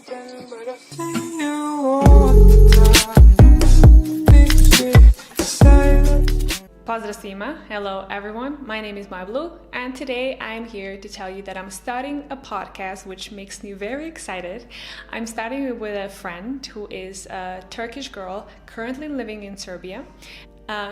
Pozdrav svima. Hello everyone. My name is Blue, and today I'm here to tell you that I'm starting a podcast which makes me very excited. I'm starting it with a friend who is a Turkish girl currently living in Serbia.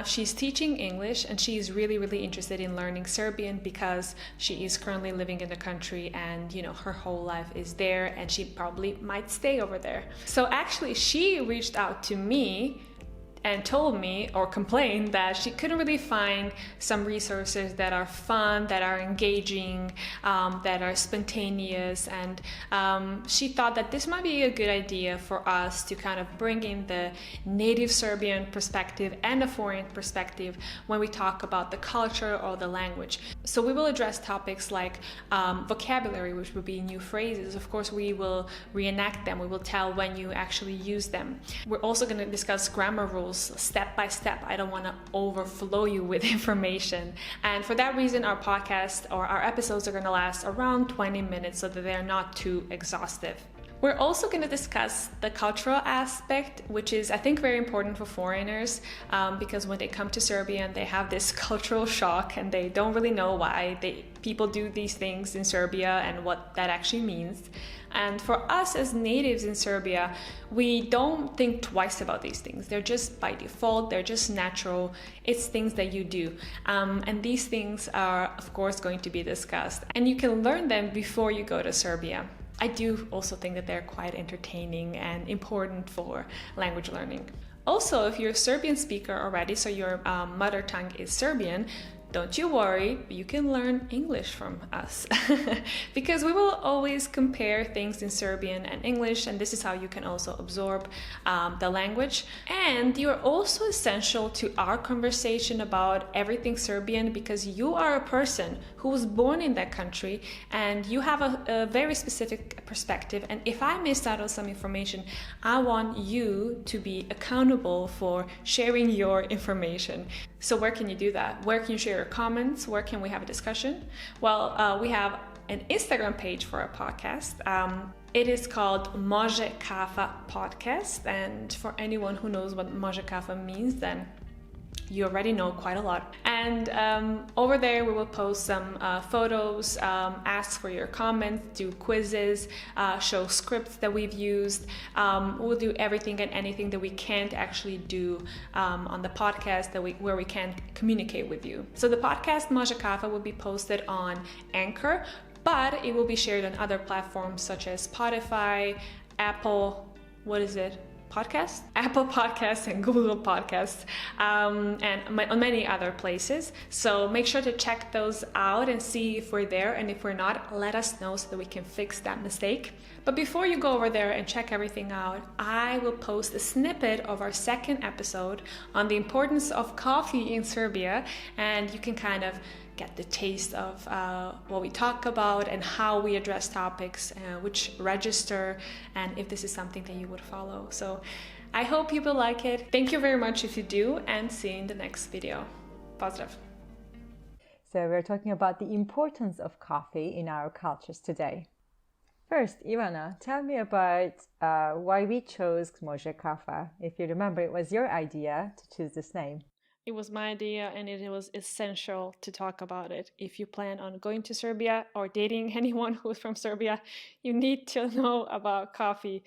She's teaching English and she is really interested in learning Serbian because she is currently living in the country and her whole life is there and she probably might stay over there. So actually she reached out to me and told me or complained that she couldn't really find some resources that are fun, that are engaging, that are spontaneous, and she thought that this might be a good idea for us to kind of bring in the native Serbian perspective and a foreign perspective when we talk about the culture or the language. So we will address topics like vocabulary, which would be new phrases. Of course, we will reenact them. We will tell when you actually use them. We're also going to discuss grammar rules step by step. I don't want to overflow you with information. And for that reason, our podcast or our episodes are going to last around 20 minutes so that they're not too exhaustive. We're also going to discuss the cultural aspect, which is, I think, very important for foreigners because when they come to Serbia and they have this cultural shock and they don't really know why people do these things in Serbia and what that actually means. And for us as natives in Serbia, we don't think twice about these things. They're just by default, they're just natural. It's things that you do. And these things are, of course, going to be discussed. And you can learn them before you go to Serbia. I do also think that they're quite entertaining and important for language learning. Also, if you're a Serbian speaker already, so your mother tongue is Serbian, don't you worry, you can learn English from us because we will always compare things in Serbian and English, and this is how you can also absorb the language. And you're also essential to our conversation about everything Serbian because you are a person who was born in that country and you have a very specific perspective. And if I missed out on some information, I want you to be accountable for sharing your information. So where can you do that? Where can you share your comments? Where can we have a discussion? Well, we have an Instagram page for our podcast. It is called Može, Kafa podcast. And for anyone who knows what Može, Kafa means, then you already know quite a lot. And over there we will post some photos, ask for your comments, do quizzes, show scripts that we've used. We'll do everything and anything that we can't actually do on the podcast where we can't communicate with you. So the podcast Može Kafa will be posted on Anchor, but it will be shared on other platforms such as Spotify, Apple, Apple Podcasts and Google Podcasts, and on many other places. So make sure to check those out and see if we're there, and if we're not, let us know so that we can fix that mistake. But before you go over there and check everything out, I will post a snippet of our second episode on the importance of coffee in Serbia, and you can kind of get the taste of what we talk about and how we address topics, which register, and if this is something that you would follow. So I hope you will like it. Thank you very much if you do, and see you in the next video. Pozdrav. So we're talking about the importance of coffee in our cultures today. First, Ivana, tell me about why we chose Može Kafa. If you remember, it was your idea to choose this name. It was my idea, and it was essential to talk about it. If you plan on going to Serbia or dating anyone who's from Serbia, you need to know about coffee.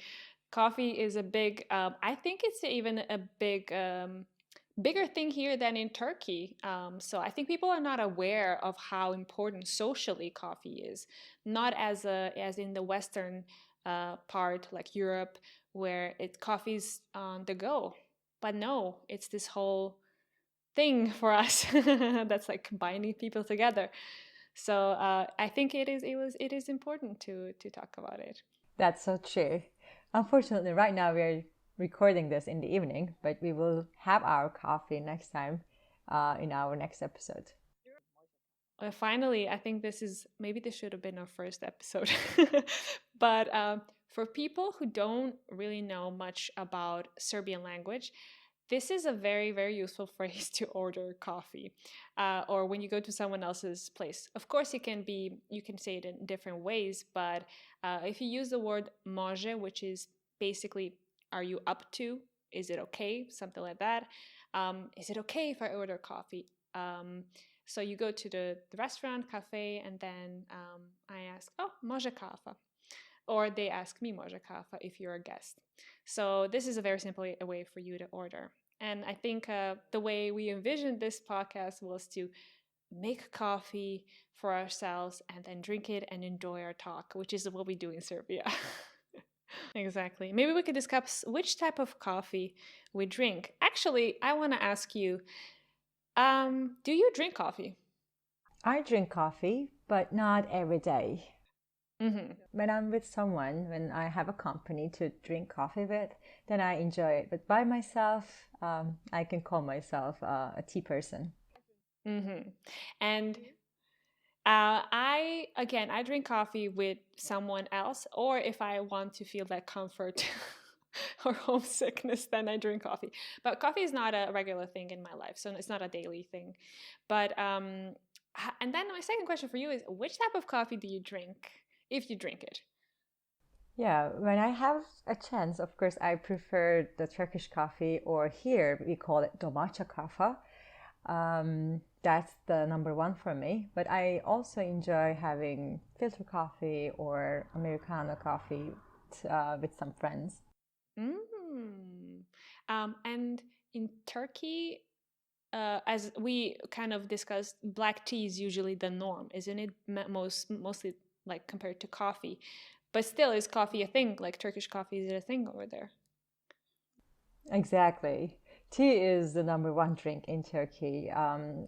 Coffee is a big, I think it's even a bigger thing here than in Turkey. So I think people are not aware of how important socially coffee is. Not as in the Western part, like Europe, where coffee's on the go. But no, it's this whole thing for us that's like binding people together. So I think it is important to talk about it. That's so true. Unfortunately, right now we're recording this in the evening, but we will have our coffee next time in our next episode. Finally, I think this should have been our first episode. But for people who don't really know much about Serbian language, This is a very, very useful phrase to order coffee, or when you go to someone else's place. Of course, you can say it in different ways, but if you use the word može, which is basically, are you up to? Is it okay? Something like that. Is it okay if I order coffee? So you go to the restaurant, cafe, and then I ask, oh, može kafa. Or they ask me Može Kafa if you're a guest. So this is a very simple way for you to order. And I think the way we envisioned this podcast was to make coffee for ourselves and then drink it and enjoy our talk, which is what we do in Serbia. Exactly. Maybe we could discuss which type of coffee we drink. Actually, I want to ask you, do you drink coffee? I drink coffee, but not every day. Mm-hmm. When I'm with someone, when I have a company to drink coffee with, then I enjoy it. But by myself, I can call myself a tea person. Mm-hmm. And I drink coffee with someone else, or if I want to feel that comfort or homesickness, then I drink coffee. But coffee is not a regular thing in my life, so it's not a daily thing. But and then my second question for you is, which type of coffee do you drink, if you drink it? Yeah, when I have a chance, of course, I prefer the Turkish coffee, or here we call it domaća kafa. That's the number one for me. But I also enjoy having filter coffee or Americano coffee with some friends. Mm. And in Turkey, as we kind of discussed, black tea is usually the norm, isn't it? Mostly like compared to coffee. But still, is coffee a thing? Like Turkish coffee, is it a thing over there? Exactly. Tea is the number one drink in Turkey.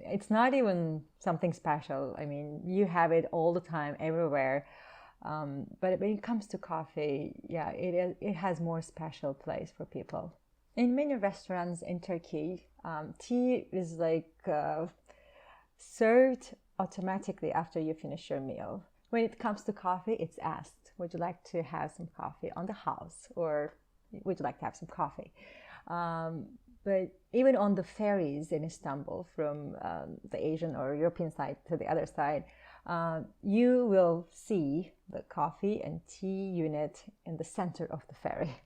It's not even something special. I mean, you have it all the time, everywhere. But when it comes to coffee, yeah, it has more special place for people. In many restaurants in Turkey, tea is like served automatically after you finish your meal. When it comes to coffee, it's asked, would you like to have some coffee on the house, or would you like to have some coffee? But even on the ferries in Istanbul from the Asian or European side to the other side, you will see the coffee and tea unit in the center of the ferry.